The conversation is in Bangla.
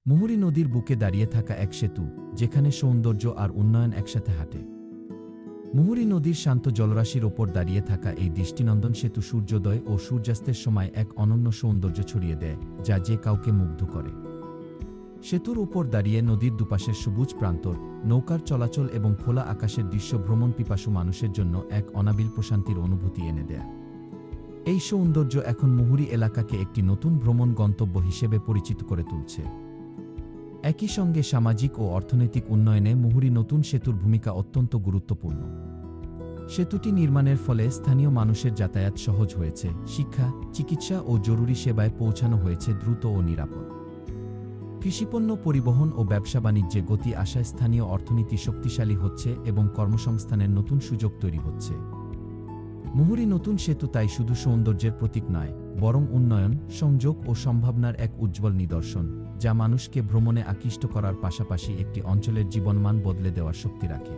মুহুরী নদীর বুকে দাঁড়িয়ে থাকা এক সেতু, যেখানে সৌন্দর্য আর উন্নয়ন একসাথে হাঁটে। মুহুরী নদীর শান্ত জলরাশির ওপর দাঁড়িয়ে থাকা এই দৃষ্টিনন্দন সেতু সূর্যোদয় ও সূর্যাস্তের সময় এক অনন্য সৌন্দর্য ছড়িয়ে দেয়, যা যে কাউকে মুগ্ধ করে। সেতুর উপর দাঁড়িয়ে নদীর দুপাশের সবুজ প্রান্তর, নৌকার চলাচল এবং খোলা আকাশের দৃশ্য ভ্রমণ পিপাসু মানুষের জন্য এক অনাবিল প্রশান্তির অনুভূতি এনে দেয়। এই সৌন্দর্য এখন মুহুরী এলাকাকে একটি নতুন ভ্রমণ গন্তব্য হিসেবে পরিচিত করে তুলছে। একই সঙ্গে সামাজিক ও অর্থনৈতিক উন্নয়নে মুহুরী নতুন সেতুর ভূমিকা অত্যন্ত গুরুত্বপূর্ণ। সেতুটি নির্মাণের ফলে স্থানীয় মানুষের যাতায়াত সহজ হয়েছে, শিক্ষা, চিকিৎসা ও জরুরি সেবায় পৌঁছানো হয়েছে দ্রুত ও নিরাপদ। কৃষিপণ্য পরিবহন ও ব্যবসা বাণিজ্যে গতি আসায় স্থানীয় অর্থনীতি শক্তিশালী হচ্ছে এবং কর্মসংস্থানের নতুন সুযোগ তৈরি হচ্ছে। মুহুরী নতুন সেতু তাই শুধু সৌন্দর্যের প্রতীক নয়, বরং উন্নয়ন, সংযোগ ও সম্ভাবনার এক উজ্জ্বল নিদর্শন, যা মানুষকে ভ্রমণে আকৃষ্ট করার পাশাপাশি একটি অঞ্চলের জীবনমান বদলে দেওয়ার শক্তি রাখে।